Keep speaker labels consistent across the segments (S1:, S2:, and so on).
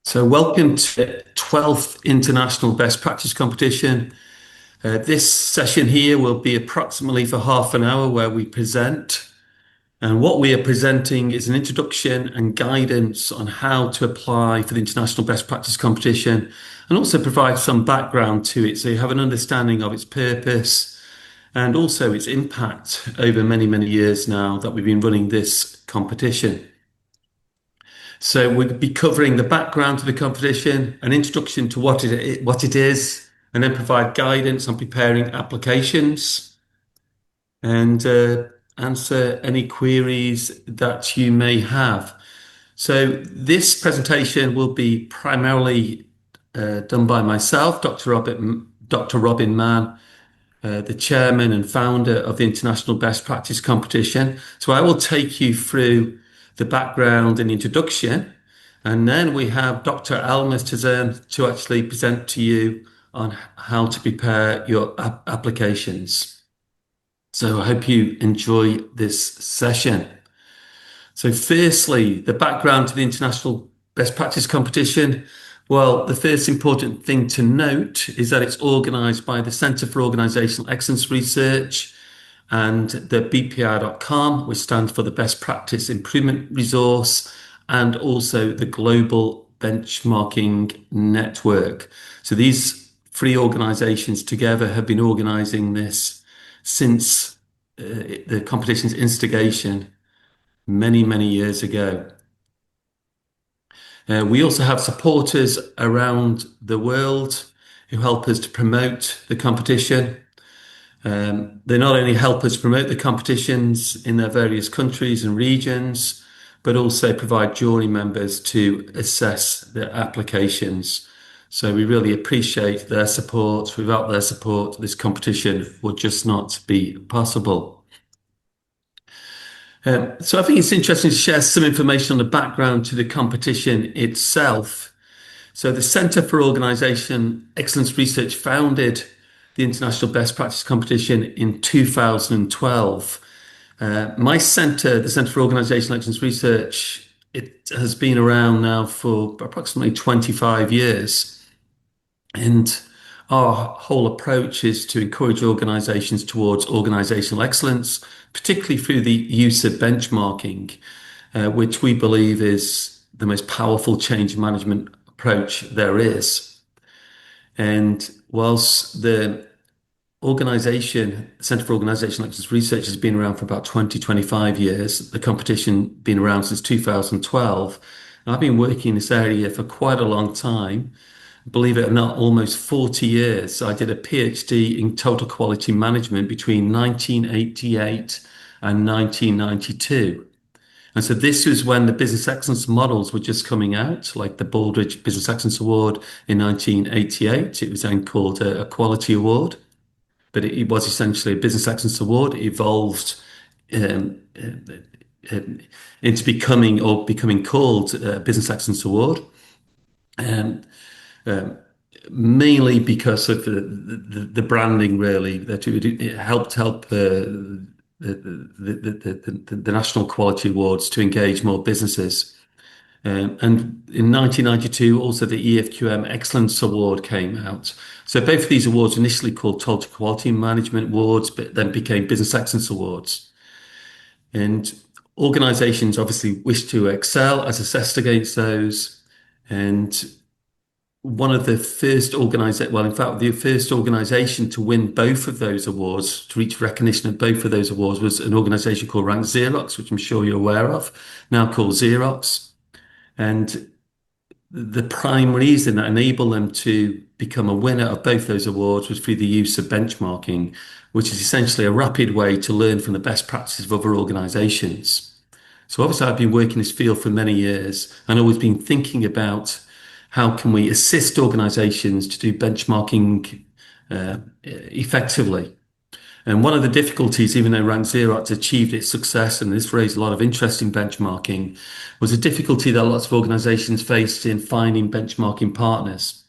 S1: So welcome to the 12th International Best Practice Competition. This session here will be approximately for half an hour where we present. And what we are presenting is an introduction and guidance on how to apply for the International Best Practice Competition and also provide some background to it so you have an understanding of its purpose and also its impact over many, many years now that we've been running this competition. So we'll be covering the background to the competition, an introduction to what it is, and then provide guidance on preparing applications and answer any queries that you may have. So this presentation will be primarily done by myself, Dr. Robin Mann, the chairman and founder of the International Best Practice Competition. So I will take you through the background and introduction, and then we have Dr. Almas Tazern to actually present to you on how to prepare your applications. So I hope you enjoy this session. So firstly, the background to the International Best Practice Competition. Well, the first important thing to note is that it's organised by the Centre for Organisational Excellence Research and the BPR.com, which stands for the Best Practice Improvement Resource, and also the Global Benchmarking Network. So these three organisations together have been organising this since the competition's instigation many, many years ago. We also have supporters around the world who help us to promote the competition. They not only help us promote the competitions in their various countries and regions, but also provide jury members to assess their applications. So we really appreciate their support. Without their support, this competition would just not be possible. So I think it's interesting to share some information on the background to the competition itself. So the Centre for Organisation Excellence Research founded the International Best Practice Competition in 2012. My centre, the Centre for Organisational Excellence Research, it has been around now for approximately 25 years. And our whole approach is to encourage organisations towards organisational excellence, particularly through the use of benchmarking, which we believe is the most powerful change management approach there is. And whilst the organisation, Centre for Organisational Excellence Research, has been around for about 25 years, the competition been around since 2012. And I've been working in this area for quite a long time. Believe it or not, almost 40 years. I did a PhD in total quality management between 1988 and 1992. And so this was when the business excellence models were just coming out, like the Baldrige Business Excellence Award in 1988. It was then called a Quality Award, but it was essentially a Business Excellence Award. It evolved into becoming called a Business Excellence Award. Mainly because of the branding, really, that it helped the National Quality Awards to engage more businesses. And in 1992, also the EFQM Excellence Award came out. So both of these awards initially called Total Quality Management Awards, but then became Business Excellence Awards. And organisations obviously wish to excel as assessed against those. And one of the first the first organisation to win both of those awards, to reach recognition of both of those awards, was an organisation called Rank Xerox, which I'm sure you're aware of, now called Xerox. And the prime reason that enabled them to become a winner of both those awards was through the use of benchmarking, which is essentially a rapid way to learn from the best practices of other organisations. So obviously I've been working in this field for many years and always been thinking about how can we assist organisations to do benchmarking effectively. And one of the difficulties, even though Rank Xerox achieved its success, and this raised a lot of interest in benchmarking, was a difficulty that lots of organisations faced in finding benchmarking partners.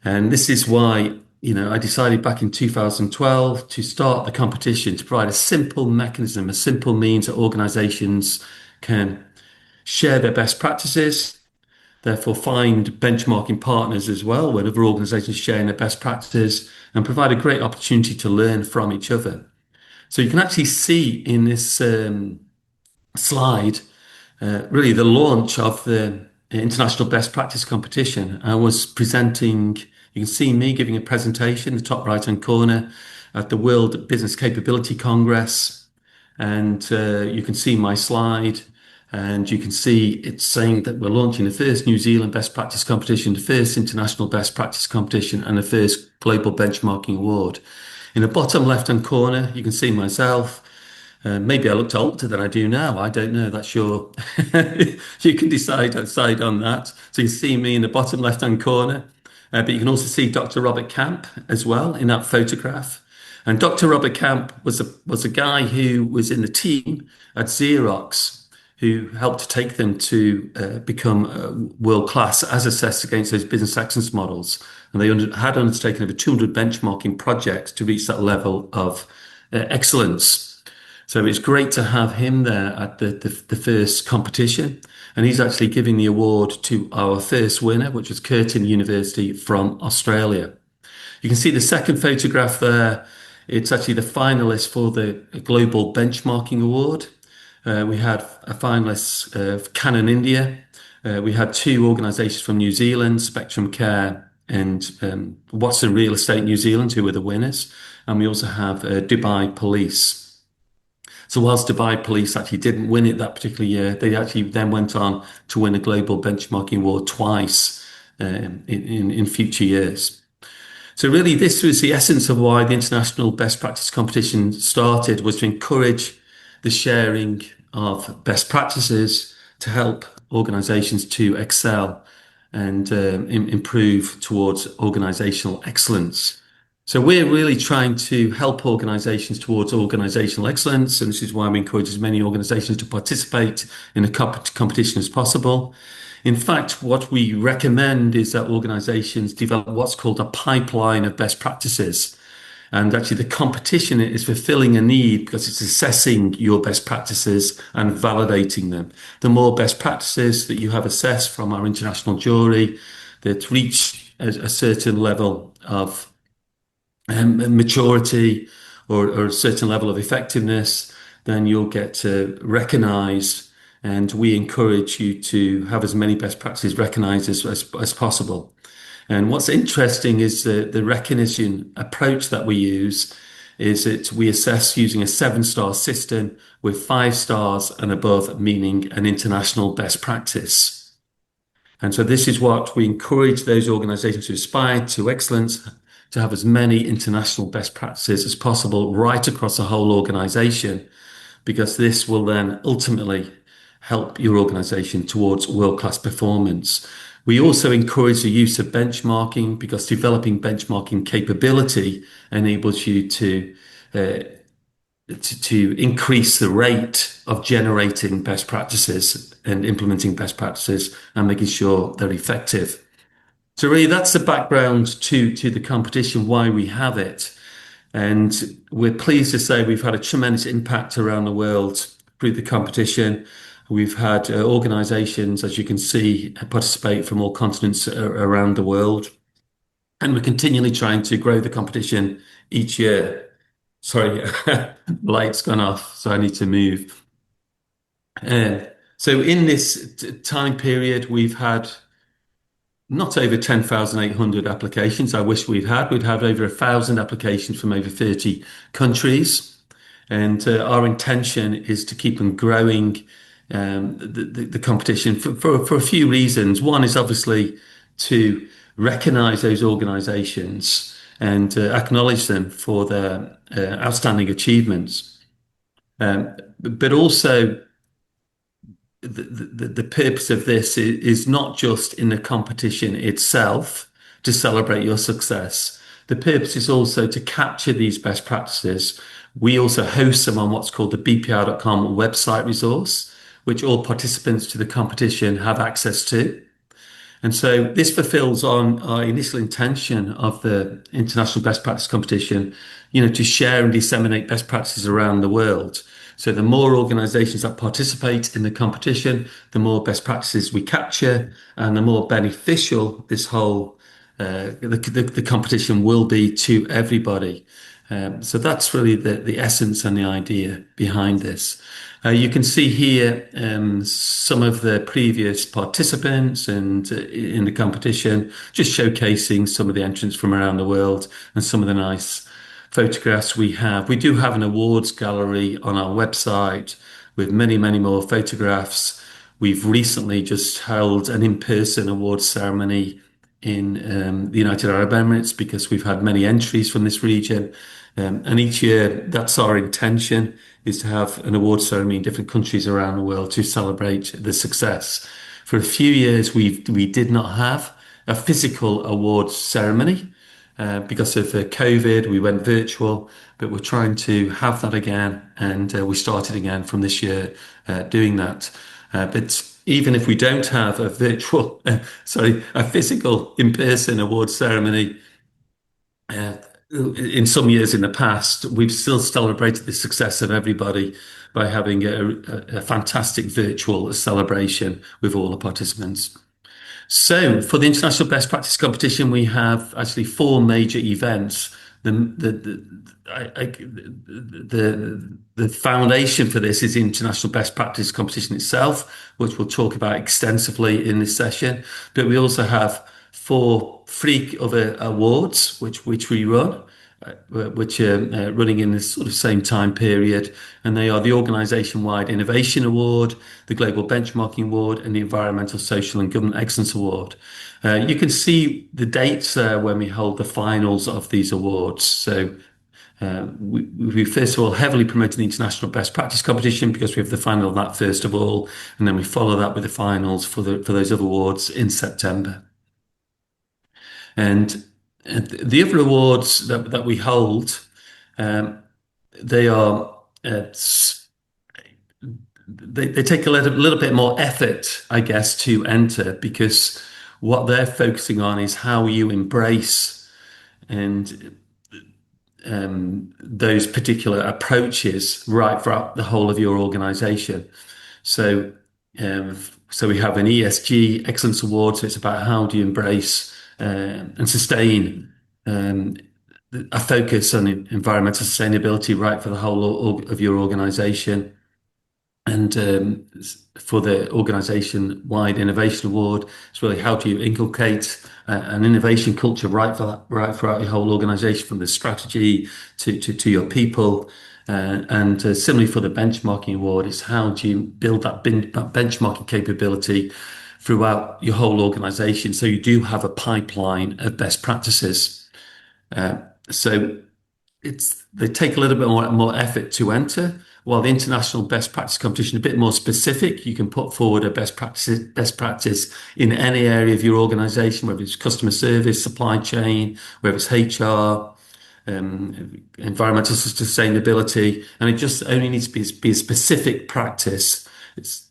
S1: And this is why, I decided back in 2012 to start the competition to provide a simple mechanism, a simple means that organisations can share their best practices. therefore find benchmarking partners as well, where other organizations sharing their best practices and provide a great opportunity to learn from each other. So you can actually see in this slide really the launch of the International Best Practice Competition. I was presenting, you can see me giving a presentation in the top right hand corner at the World Business Capability Congress. And you can see my slide, and you can see it's saying that we're launching the first New Zealand Best Practice Competition, the first International Best Practice Competition, and the first Global Benchmarking Award. In the bottom left-hand corner, you can see myself. Maybe I looked older than I do now. I don't know. That's your. You can decide on that. So you can see me in the bottom left-hand corner, but you can also see Dr. Robert Camp as well in that photograph. And Dr. Robert Camp was a guy who was in the team at Xerox, who helped to take them to become world class as assessed against those business excellence models. And they had undertaken over 200 benchmarking projects to reach that level of excellence. So it's great to have him there at the first competition. And he's actually giving the award to our first winner, which was Curtin University from Australia. You can see the second photograph there. It's actually the finalist for the Global Benchmarking Award. We had a finalist of Canon India. We had two organisations from New Zealand, Spectrum Care and Watson Real Estate New Zealand, who were the winners. And we also have Dubai Police. So whilst Dubai Police actually didn't win it that particular year, they actually then went on to win a Global Benchmarking Award twice in future years. So really, this was the essence of why the International Best Practice Competition started, was to encourage the sharing of best practices to help organisations to excel and improve towards organisational excellence. So we're really trying to help organisations towards organisational excellence, and this is why we encourage as many organisations to participate in a competition as possible. In fact, what we recommend is that organisations develop what's called a pipeline of best practices. And actually the competition is fulfilling a need because it's assessing your best practices and validating them. The more best practices that you have assessed from our international jury that reach a certain level of maturity or a certain level of effectiveness, then you'll get recognised. And we encourage you to have as many best practices recognised as possible. And what's interesting is the recognition approach that we use is that we assess using a 7-star system with 5 stars and above, meaning an international best practice. And so this is what we encourage those organisations to aspire to excellence, to have as many international best practices as possible right across the whole organisation, because this will then ultimately help your organisation towards world-class performance. We also encourage the use of benchmarking because developing benchmarking capability enables you to increase the rate of generating best practices and implementing best practices and making sure they're effective. So really that's the background to the competition, why we have it. And we're pleased to say we've had a tremendous impact around the world through the competition. We've had organisations, as you can see, participate from all continents around the world. And we're continually trying to grow the competition each year. Sorry, light's gone off, so I need to move. So in this time period, we've had not over 10,800 applications. I wish we'd had. We'd had over 1,000 applications from over 30 countries. And our intention is to keep on growing the competition for a few reasons. One is obviously to recognise those organisations and acknowledge them for their outstanding achievements. But also the purpose of this is not just in the competition itself to celebrate your success. The purpose is also to capture these best practices. We also host them on what's called the bpr.com website resource, which all participants to the competition have access to. And so this fulfills on our initial intention of the International Best Practice Competition, to share and disseminate best practices around the world. So the more organizations that participate in the competition, the more best practices we capture, and the more beneficial this whole the competition will be to everybody. So that's really the essence and the idea behind this. You can see here some of the previous participants and in the competition, just showcasing some of the entrants from around the world and some of the nice photographs we have. We do have an awards gallery on our website with many, many more photographs. We've recently just held an in-person awards ceremony in the United Arab Emirates because we've had many entries from this region. And each year, that's our intention, is to have an award ceremony in different countries around the world to celebrate the success. For a few years, we did not have a physical awards ceremony because of COVID. We went virtual, but we're trying to have that again, and we started again from this year doing that. But even if we don't have a a physical in-person award ceremony, in some years in the past, we've still celebrated the success of everybody by having a fantastic virtual celebration with all the participants. So for the International Best Practice Competition, we have actually four major events. The foundation for this is the International Best Practice Competition itself, which we'll talk about extensively in this session. But we also have four free other awards, which we run, which are running in this sort of same time period. And they are the Organisation-Wide Innovation Award, the Global Benchmarking Award, and the Environmental, Social and Government Excellence Award. You can see the dates when we hold the finals of these awards. So we first of all heavily promoted the International Best Practice Competition because we have the final of that first of all, and then we follow that with the finals for those other awards in September. And the other awards that we hold, they are they take a little bit more effort, I guess, to enter because what they're focusing on is how you embrace and those particular approaches right throughout the whole of your organization. So, so we have an ESG Excellence Award. So it's about how do you embrace and sustain a focus on environmental sustainability right for the whole of your organization. And for the Organisation-Wide Innovation Award, it's really how do you inculcate an innovation culture right throughout your whole organisation, from the strategy to your people. And similarly for the Benchmarking Award, it's how do you build that benchmarking capability throughout your whole organisation, so you do have a pipeline of best practices. So they take a little bit more effort to enter. While the International Best Practice Competition is a bit more specific, you can put forward a best practice in any area of your organisation, whether it's customer service, supply chain, whether it's HR, environmental sustainability, and it just only needs to be a specific practice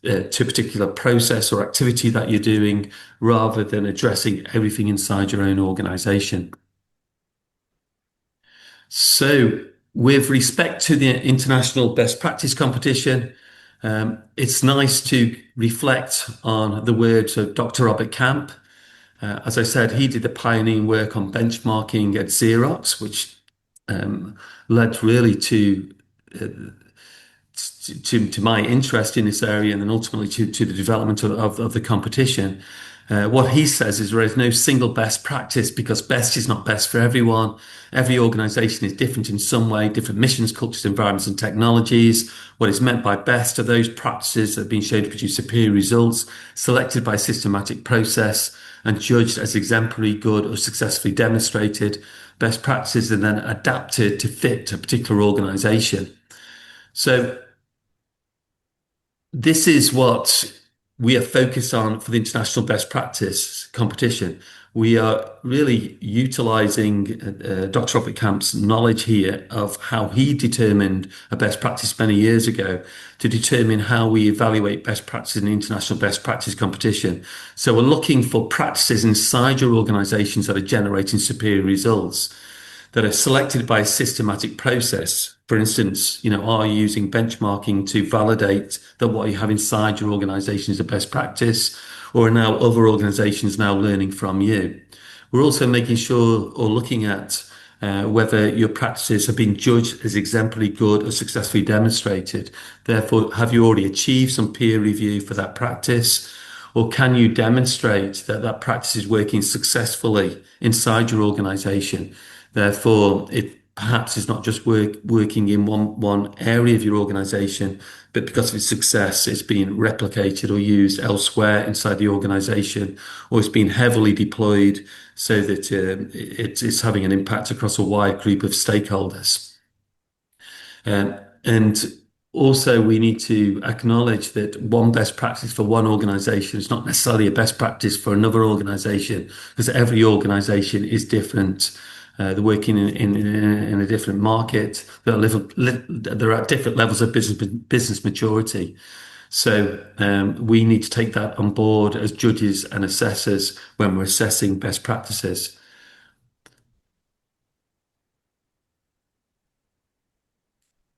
S1: to a particular process or activity that you're doing, rather than addressing everything inside your own organisation. So, with respect to the International Best Practice Competition, it's nice to reflect on the words of Dr. Robert Camp. As I said, he did the pioneering work on benchmarking at Xerox, which led really to my interest in this area, and then ultimately to the development of the competition. What he says is there is no single best practice because best is not best for everyone. Every organization is different in some way, different missions, cultures, environments, and technologies. What is meant by best are those practices that have been shown to produce superior results, selected by a systematic process and judged as exemplary, good, or successfully demonstrated. Best practices are then adapted to fit a particular organization. So this is what we are focused on for the International Best Practice Competition. We are really utilizing Dr. Robert Camp's knowledge here of how he determined a best practice many years ago to determine how we evaluate best practice in the International Best Practice Competition. So we're looking for practices inside your organizations that are generating superior results. that are selected by a systematic process. For instance, are you using benchmarking to validate that what you have inside your organization is a best practice, or are now other organizations now learning from you? We're also making sure or looking at whether your practices have been judged as exemplary good or successfully demonstrated. Therefore, have you already achieved some peer review for that practice? Or can you demonstrate that that practice is working successfully inside your organization? Therefore, it perhaps is not just working in one area of your organization, but because of its success, it's being replicated or used elsewhere inside the organization, or it's been heavily deployed so that it's having an impact across a wide group of stakeholders. And also, we need to acknowledge that one best practice for one organization is not necessarily a best practice for another organization, because every organization is different. They're working in a different market. They're at different levels of business maturity. So we need to take that on board as judges and assessors when we're assessing best practices.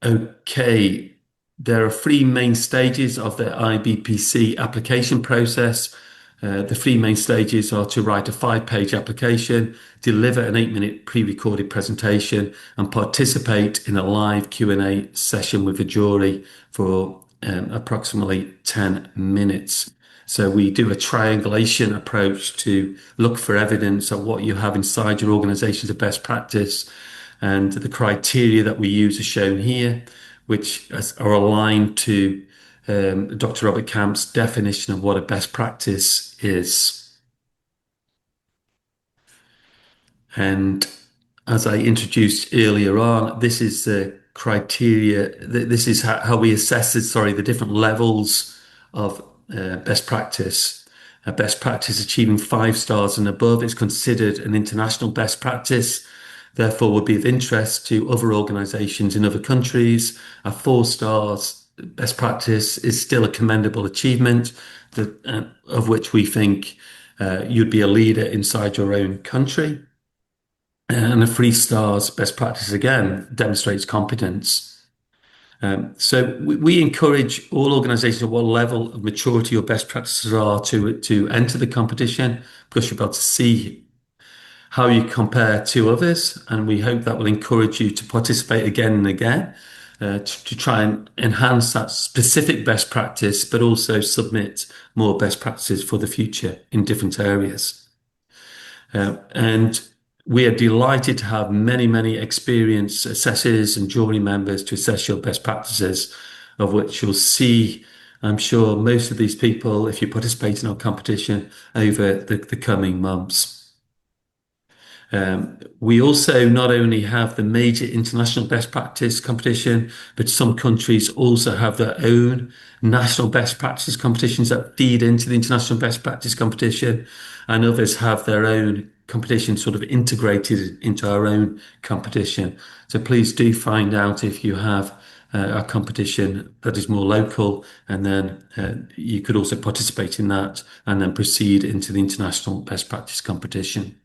S1: Okay, there are three main stages of the IBPC application process. The three main stages are to write a 5-page application, deliver an 8-minute pre-recorded presentation, and participate in a live Q&A session with the jury for approximately 10 minutes. So we do a triangulation approach to look for evidence of what you have inside your organization as a best practice. And the criteria that we use are shown here, which are aligned to Dr. Robert Camp's definition of what a best practice is. And as I introduced earlier on, this is the criteria. This is how we assess the different levels of best practice. A best practice achieving 5 stars and above is considered an international best practice, therefore would be of interest to other organizations in other countries. A 4 stars best practice is still a commendable achievement of which we think you'd be a leader inside your own country. And a 3 stars best practice again demonstrates competence. So we encourage all organizations at what level of maturity your best practices are to enter the competition, because you're able to see how you compare to others. And we hope that will encourage you to participate again and again to try and enhance that specific best practice, but also submit more best practices for the future in different areas. And we are delighted to have many, many experienced assessors and jury members to assess your best practices, of which you'll see, I'm sure, most of these people, if you participate in our competition, over the coming months. We also not only have the major international best practice competition, but some countries also have their own national best practice competitions that feed into the international best practice competition, and others have their own competition sort of integrated into our own competition. So please do find out if you have a competition that is more local, and then you could also participate in that and then proceed into the international best practice competition.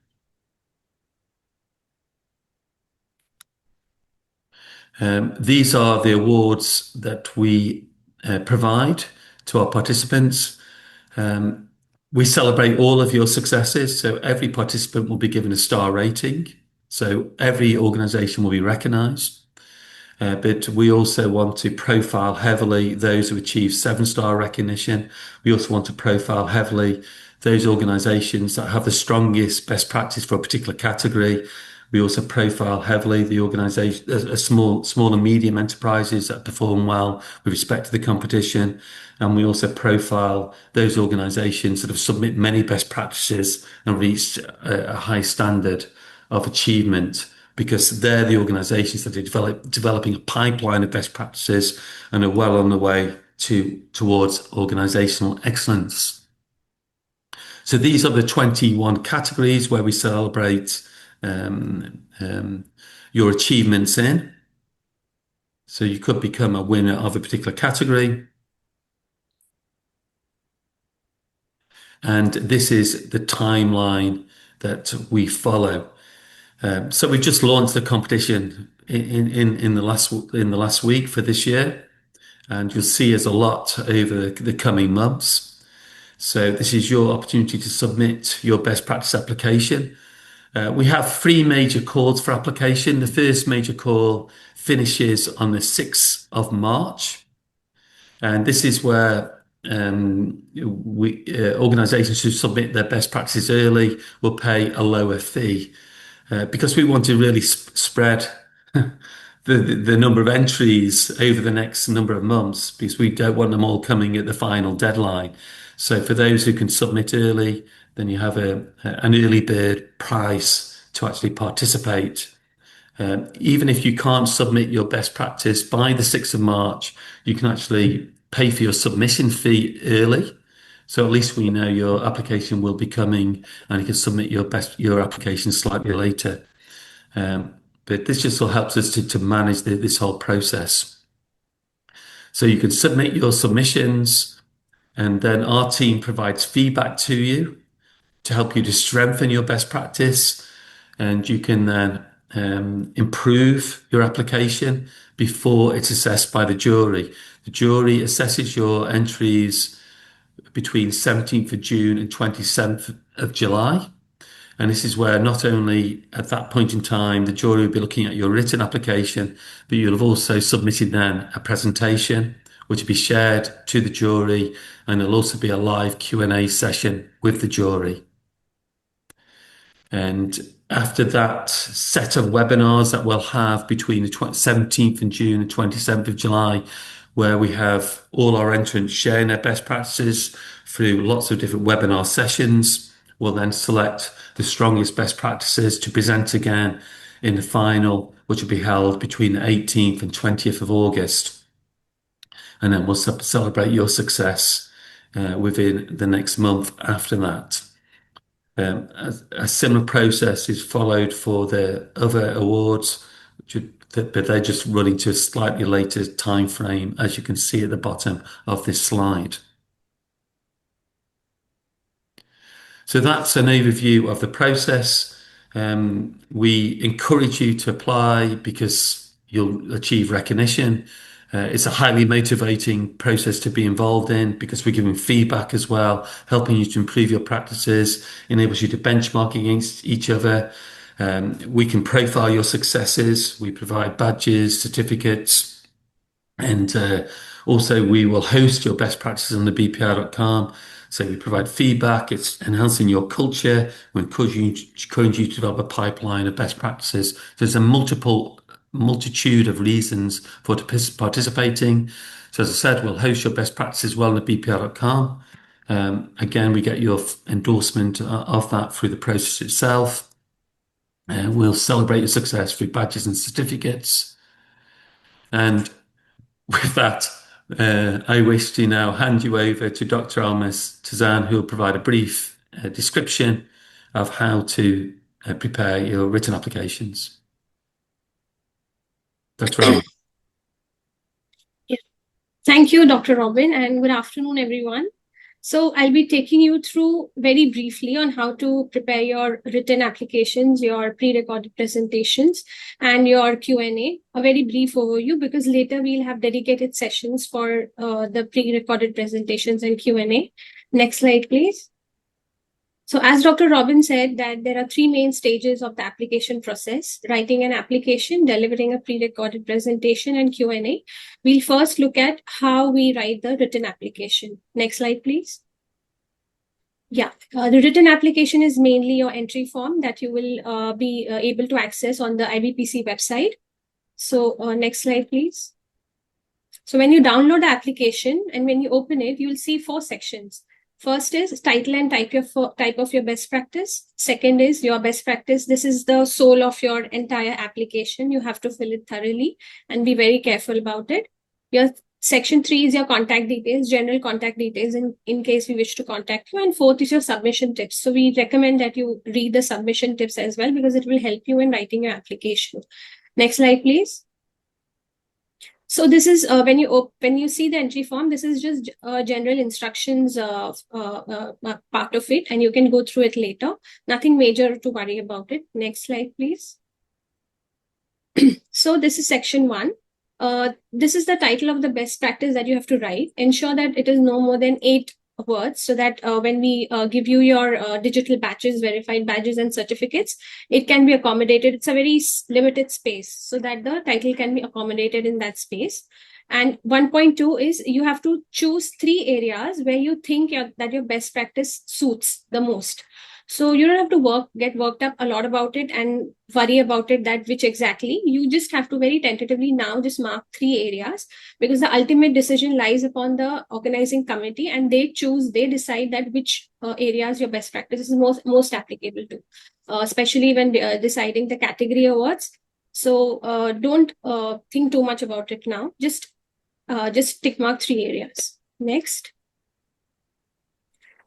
S1: These are the awards that we provide to our participants. We celebrate all of your successes, so every participant will be given a star rating. So every organization will be recognized. But we also want to profile heavily those who achieve 7-star recognition. We also want to profile heavily those organizations that have the strongest best practice for a particular category. We also profile heavily the organization, small and medium enterprises that perform well with respect to the competition. And we also profile those organizations that have submitted many best practices and reached a high standard of achievement, because they're the organizations that are developing a pipeline of best practices and are well on the way towards organizational excellence. So these are the 21 categories where we celebrate your achievements in. So you could become a winner of a particular category. And this is the timeline that we follow. So we've just launched the competition in the last week for this year, and you'll see us a lot over the coming months. So this is your opportunity to submit your best practice application. We have three major calls for application. The first major call finishes on the 6th of March, and this is where organisations who submit their best practices early will pay a lower fee because we want to really spread the number of entries over the next number of months because we don't want them all coming at the final deadline. So for those who can submit early, then you have an early bird price to actually participate. Even if you can't submit your best practice by the 6th of March, you can actually pay for your submission fee early. So at least we know your application will be coming and you can submit your application slightly later. But this just all helps us to manage this whole process. So you can submit your submissions and then our team provides feedback to you to help you to strengthen your best practice, and you can then improve your application before it's assessed by the jury. The jury assesses your entries between 17th of June and 27th of July. And this is where not only at that point in time, the jury will be looking at your written application, but you'll have also submitted then a presentation, which will be shared to the jury, and there'll also be a live Q&A session with the jury. And after that set of webinars that we'll have between the 17th of June and 27th of July, where we have all our entrants sharing their best practices through lots of different webinar sessions, we'll then select the strongest best practices to present again in the final, which will be held between the 18th and 20th of August. And then we'll celebrate your success within the next month after that. A similar process is followed for the other awards, but they're just running to a slightly later time frame, as you can see at the bottom of this slide. So that's an overview of the process. We encourage you to apply because you'll achieve recognition. It's a highly motivating process to be involved in because we're giving feedback as well, helping you to improve your practices, enables you to benchmark against each other. We can profile your successes. We provide badges, certificates, and also we will host your best practices on the bpr.com. So we provide feedback. It's enhancing your culture. We encourage you to develop a pipeline of best practices. There's a multitude of reasons for participating. So as I said, we'll host your best practices well on the bpr.com. Again, we get your endorsement of that through the process itself. We'll celebrate your success through badges and certificates. And with that, I wish to now hand you over to Dr. Almas Tazan, who will provide a brief description of how to prepare your written applications. Dr. Almas.
S2: Thank you, Dr. Robin, and good afternoon, everyone. So I'll be taking you through very briefly on how to prepare your written applications, your pre-recorded presentations, and your Q&A. A very brief overview because later we'll have dedicated sessions for the pre-recorded presentations and Q&A. Next slide, please. So as Dr. Robin said, that there are three main stages of the application process: writing an application, delivering a pre-recorded presentation, and Q&A. We'll first look at how we write the written application. Next slide, please. Yeah, the written application is mainly your entry form that you will be able to access on the IBPC website. So next slide, please. So when you download the application and when you open it, you'll see four sections. First is title and type of your best practice. Second is your best practice. This is the soul of your entire application. You have to fill it thoroughly and be very careful about it. Your section 3 is your contact details, general contact details in case we wish to contact you. And fourth is your submission tips. So we recommend that you read the submission tips as well because it will help you in writing your application. Next slide, please. So this is when you see the entry form, this is just general instructions part of it, and you can go through it later. Nothing major to worry about it. Next slide, please. So this is section 1. This is the title of the best practice that you have to write. Ensure that it is no more than 8 words, so that when we give you your digital badges, verified badges and certificates, it can be accommodated. It's a very limited space, so that the title can be accommodated in that space. And 1.2 is you have to choose 3 areas where you think that your best practice suits the most. So you don't have to get worked up a lot about it and worry about it, that which exactly. You just have to very tentatively now just mark 3 areas, because the ultimate decision lies upon the organizing committee, and they decide that which areas your best practice is most applicable to, especially when deciding the category awards. So don't think too much about it now. Just tick mark 3 areas. Next.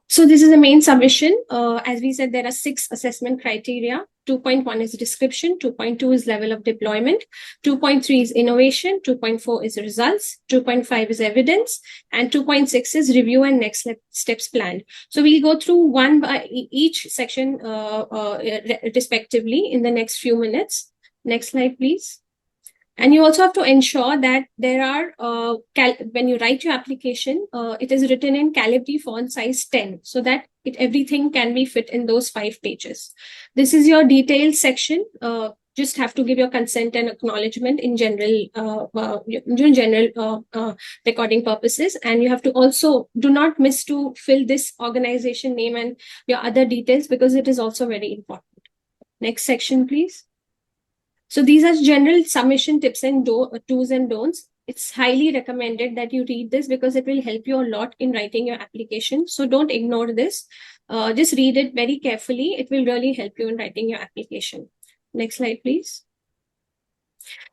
S2: So this is the main submission. As we said, there are 6 assessment criteria. 2.1 is description, 2.2 is level of deployment, 2.3 is innovation, 2.4 is results, 2.5 is evidence, and 2.6 is review and next steps planned. So we'll go through one by each section respectively in the next few minutes. Next slide, please. And you also have to ensure that there are, when you write your application, it is written in calligraphy font size 10, so that everything can be fit in those 5 pages. This is your details section. Just have to give your consent and acknowledgement in general recording purposes. And you have to also do not miss to fill this organization name and your other details, because it is also very important. Next section, please. So these are general submission tips and do's and don'ts. It's highly recommended that you read this, because it will help you a lot in writing your application. So don't ignore this. Just read it very carefully. It will really help you in writing your application. Next slide, please.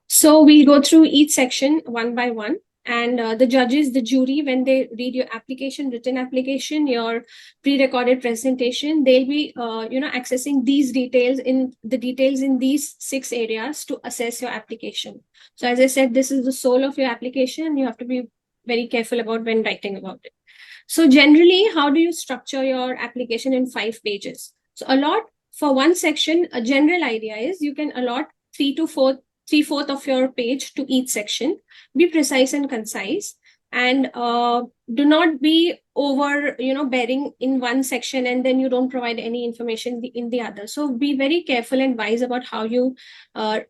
S2: So we'll go through each section one by one. And the judges, the jury, when they read your application, written application, your pre-recorded presentation, they'll be, accessing these details in these 6 areas to assess your application. So as I said, this is the soul of your application. You have to be very careful about when writing about it. So generally, how do you structure your application in 5 pages? So for one section, a general idea is you can allot 3/4 of your page to each section. Be precise and concise, and do not be over bearing in one section and then you don't provide any information in the other. So be very careful and wise about how you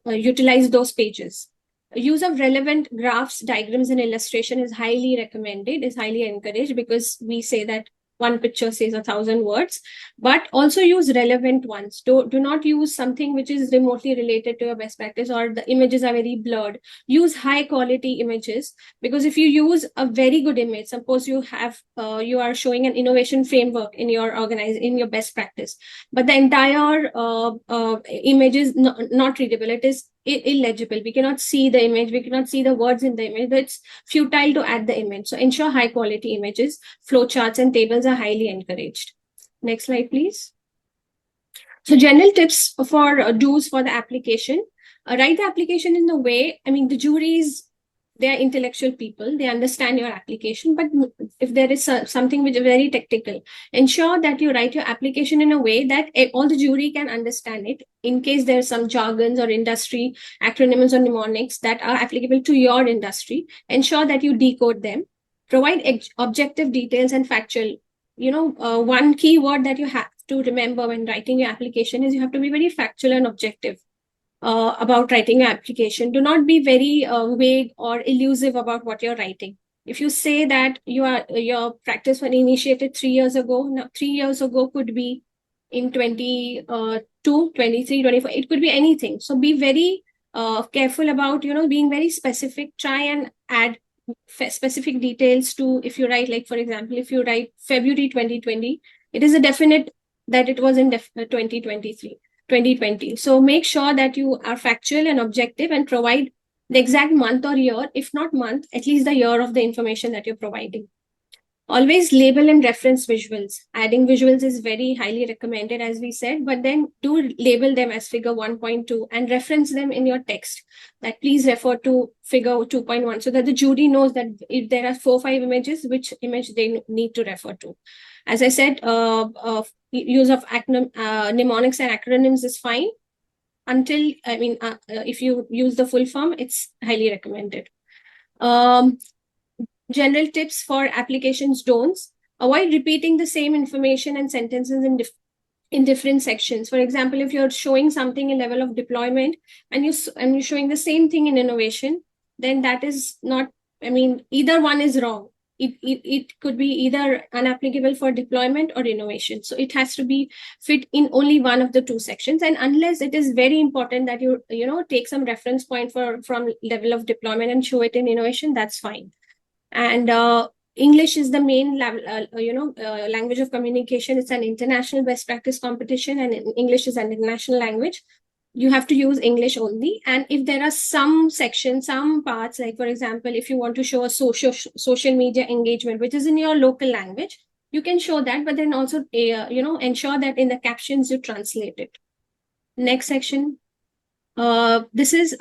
S2: utilize those pages. Use of relevant graphs, diagrams, and illustration is highly recommended, is highly encouraged, because we say that one picture says 1,000 words, but also use relevant ones. Do not use something which is remotely related to your best practice, or the images are very blurred. Use high quality images, because if you use a very good image, suppose you are showing an innovation framework in your best practice, but the entire image is not readable. It is illegible. We cannot see the image. We cannot see the words in the image. It's futile to add the image. So ensure high quality images. Flowcharts and tables are highly encouraged. Next slide, please. So general tips for do's for the application. Write the application in the way, the juries, they are intellectual people. They understand your application. But if there is something which is very technical, ensure that you write your application in a way that all the jury can understand it. In case there are some jargons or industry acronyms or mnemonics that are applicable to your industry, ensure that you decode them. Provide objective details and factual. One key word that you have to remember when writing your application is you have to be very factual and objective about writing your application. Do not be very vague or elusive about what you're writing. If you say that your practice was initiated 3 years ago, now 3 years ago could be in 22, 23, 24. It could be anything. So be very careful about being very specific. Try and add specific details to, if you write, like for example, if you write February 2020, it is a definite that it was in 2020. So make sure that you are factual and objective and provide the exact month or year, if not month, at least the year of the information that you're providing. Always label and reference visuals. Adding visuals is very highly recommended, as we said, but then do label them as figure 1.2 and reference them in your text. That please refer to figure 2.1 so that the jury knows that if there are 4 or 5 images, which image they need to refer to. As I said, use of mnemonics and acronyms is fine. Until, if you use the full form, it's highly recommended. General tips for applications don'ts. Avoid repeating the same information and sentences in different sections. For example, if you're showing something in level of deployment and you're showing the same thing in innovation, then that is not, either one is wrong. It could be either unapplicable for deployment or innovation. So it has to be fit in only one of the two sections. And unless it is very important that you take some reference point from level of deployment and show it in innovation, that's fine. And English is the main language of communication. It's an international best practice competition, and English is an international language. You have to use English only. And if there are some sections, some parts, like for example, if you want to show a social media engagement, which is in your local language, you can show that, but then also ensure that in the captions you translate it. Next section. This is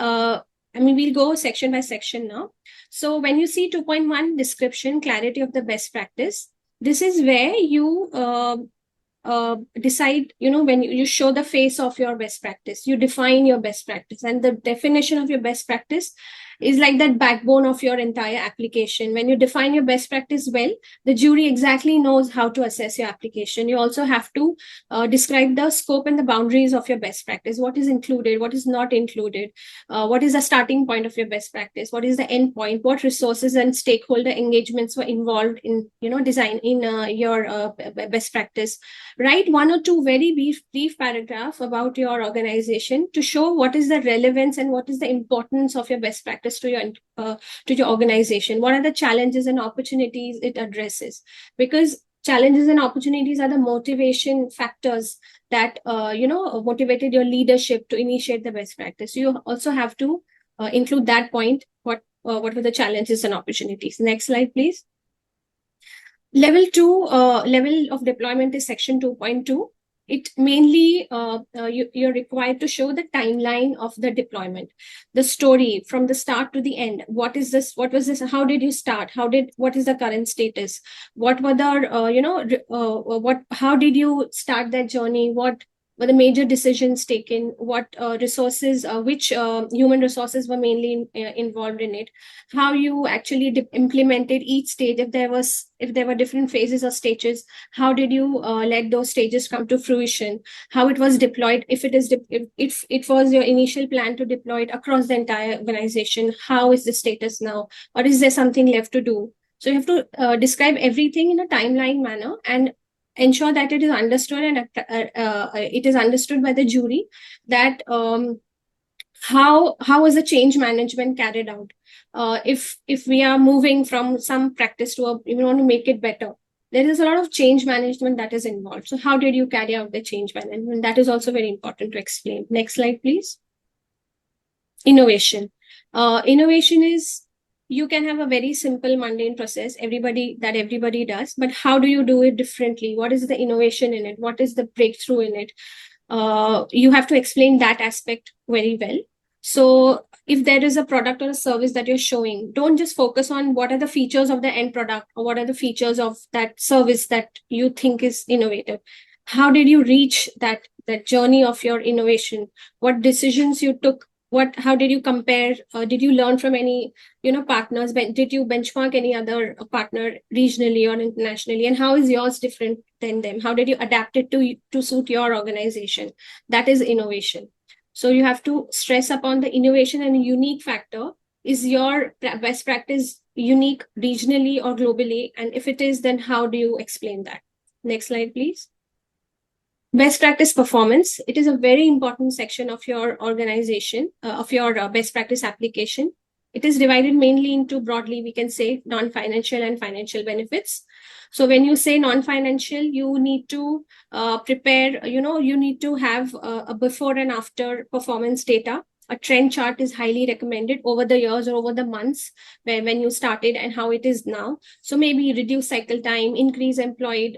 S2: we'll go section by section now. So when you see 2.1 description, clarity of the best practice, this is where you decide, when you show the face of your best practice, you define your best practice, and the definition of your best practice is like that backbone of your entire application. When you define your best practice well, the jury exactly knows how to assess your application. You also have to describe the scope and the boundaries of your best practice. What is included, what is not included, what is the starting point of your best practice, what is the end point, what resources and stakeholder engagements were involved in design in your best practice. Write 1 or 2 very brief paragraph about your organization to show what is the relevance and what is the importance of your best practice to your organization. What are the challenges and opportunities it addresses? Because challenges and opportunities are the motivation factors that motivated your leadership to initiate the best practice. So you also have to include that point. What were the challenges and opportunities? Next slide, please. Level 2, level of deployment is section 2.2. It mainly, you're required to show the timeline of the deployment, the story from the start to the end. What is this? What was this? How did you start? What is the current status? What were the, how did you start that journey? What were the major decisions taken? What resources, which human resources were mainly involved in it? How you actually implemented each stage? If there were different phases or stages, how did you let those stages come to fruition? How it was deployed? If it was your initial plan to deploy it across the entire organization, how is the status now? Or is there something left to do? So you have to describe everything in a timeline manner and ensure that it is understood and it is understood by the jury that how was the change management carried out. If we are moving from some practice to we want to make it better, there is a lot of change management that is involved. So how did you carry out the change management? That is also very important to explain. Next slide, please. Innovation. Innovation is, you can have a very simple mundane process, everybody does, but how do you do it differently? What is the innovation in it? What is the breakthrough in it? You have to explain that aspect very well. So if there is a product or a service that you're showing, don't just focus on what are the features of the end product or what are the features of that service that you think is innovative. How did you reach that journey of your innovation? What decisions you took? How did you compare? Did you learn from any, partners? Did you benchmark any other partner regionally or internationally? And how is yours different than them? How did you adapt it to suit your organization? That is innovation. So you have to stress upon the innovation, and a unique factor. Is your best practice unique regionally or globally? And if it is, then how do you explain that? Next slide, please. Best practice performance. It is a very important section of your organization, of your best practice application. It is divided mainly into, broadly, we can say non-financial and financial benefits. So when you say non-financial, you need to prepare, you need to have a before and after performance data A trend chart is highly recommended over the years or over the months when you started and how it is now. So maybe reduce cycle time, increase employee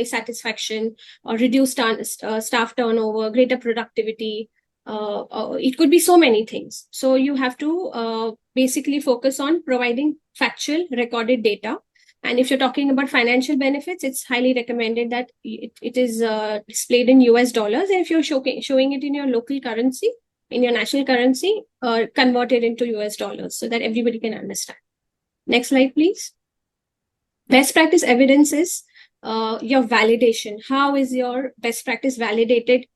S2: satisfaction, or reduce staff turnover, greater productivity. It could be so many things. So you have to basically focus on providing factual recorded data. And if you're talking about financial benefits, it's highly recommended that it is displayed in US dollars. And if you're showing it in your local currency, in your national currency, convert it into US dollars so that everybody can understand. Next slide, please. Best practice evidence is your validation. How is your best practice validated,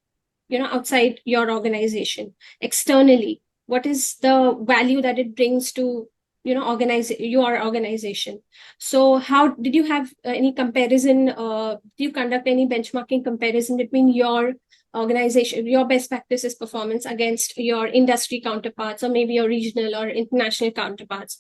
S2: outside your organization, externally? What is the value that it brings to your organization? So how did you have any comparison? Do you conduct any benchmarking comparison between your organization, your best practices performance against your industry counterparts, or maybe your regional or international counterparts?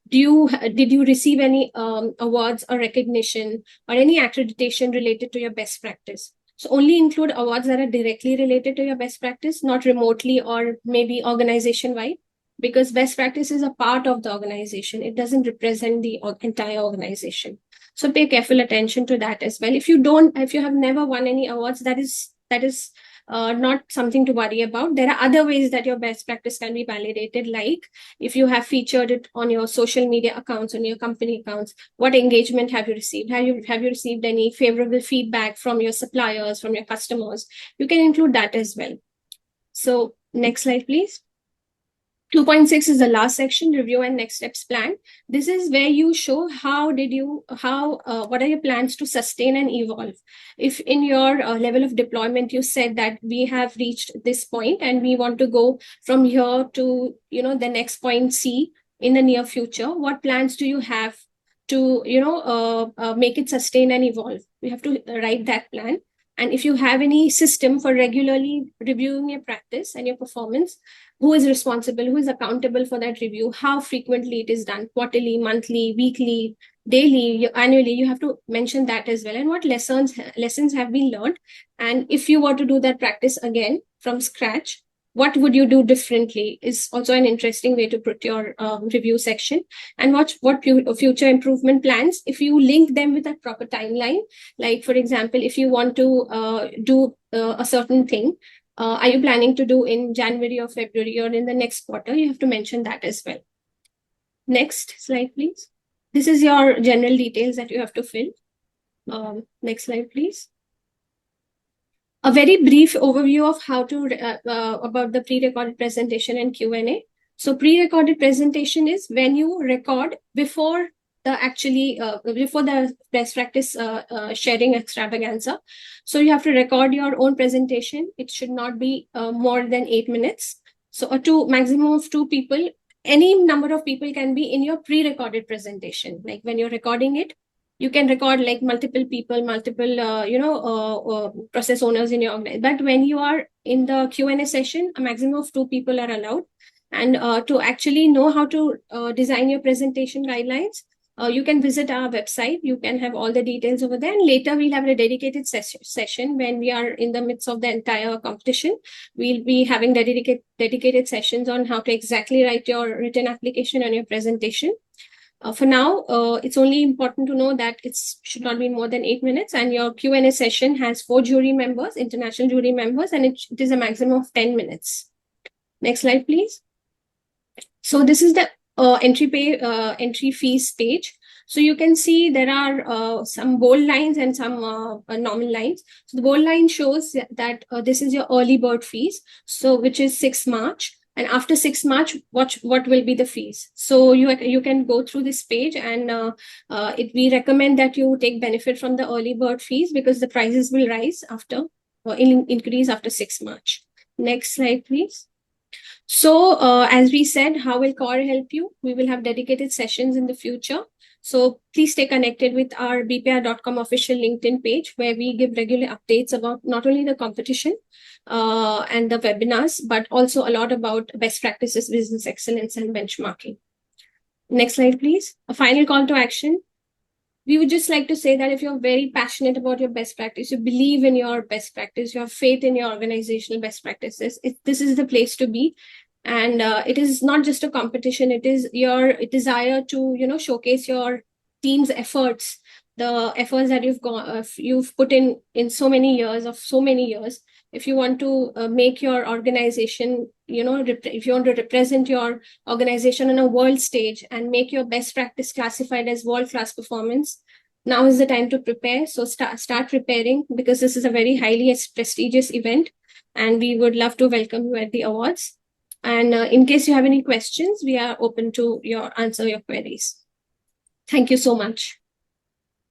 S2: Did you receive any awards or recognition or any accreditation related to your best practice? So only include awards that are directly related to your best practice, not remotely or maybe organization wide, because best practice is a part of the organization. It doesn't represent the entire organization. So pay careful attention to that as well. If you have never won any awards, that is not something to worry about. There are other ways that your best practice can be validated, like if you have featured it on your social media accounts, on your company accounts. What engagement have you received? Have you received any favorable feedback from your suppliers, from your customers? You can include that as well. So next slide, please. 2.6 is the last section, review and next steps plan. This is where you show what are your plans to sustain and evolve. If in your level of deployment, you said that we have reached this point and we want to go from here to, the next point C in the near future, what plans do you have to, make it sustain and evolve? You have to write that plan. And if you have any system for regularly reviewing your practice and your performance, who is responsible, who is accountable for that review, how frequently it is done, quarterly, monthly, weekly, daily, annually, you have to mention that as well. And what lessons have been learned. And if you were to do that practice again from scratch, what would you do differently is also an interesting way to put your review section. And what future improvement plans, if you link them with a proper timeline. Like, for example, if you want to do a certain thing, are you planning to do in January or February or in the next quarter? You have to mention that as well. Next slide, please. This is your general details that you have to fill. Next slide, please. A very brief overview of how to about the pre-recorded presentation and Q&A. So pre-recorded presentation is when you record before the best practice sharing extravaganza. So you have to record your own presentation. It should not be more than 8 minutes. So maximum of 2 people. Any number of people can be in your pre-recorded presentation. Like when you're recording it, you can record like multiple people, process owners in your organization. But when you are in the Q&A session, a maximum of 2 people are allowed. And to actually know how to design your presentation guidelines, you can visit our website. You can have all the details over there. And later we'll have a dedicated session when we are in the midst of the entire competition. We'll be having dedicated sessions on how to exactly write your written application and your presentation. For now, it's only important to know that it should not be more than 8 minutes, and your Q&A session has 4 jury members, international jury members, and it is a maximum of 10 minutes. Next slide, please. So this is the entry fees page. So you can see there are some bold lines and some normal lines. So the bold line shows that this is your early bird fees, so which is 6 March. And after 6 March, what will be the fees? So you can go through this page, and we recommend that you take benefit from the early bird fees because the prices will rise after increase after 6 March. Next slide, please. So as we said, how will CORE help you? We will have dedicated sessions in the future. So please stay connected with our bpr.com official LinkedIn page, where we give regular updates about not only the competition and the webinars, but also a lot about best practices, business excellence, and benchmarking. Next slide, please. A final call to action. We would just like to say that if you're very passionate about your best practice, you believe in your best practice, you have faith in your organizational best practices, this is the place to be. And it is not just a competition, it is your desire to, showcase your team's efforts, the efforts that you've put in so many years. If you want to make your organization, if you want to represent your organization on a world stage and make your best practice classified as world class performance, now is the time to prepare. So start preparing, because this is a very highly prestigious event, and we would love to welcome you at the awards. And in case you have any questions, we are open to answer your queries. Thank you so much.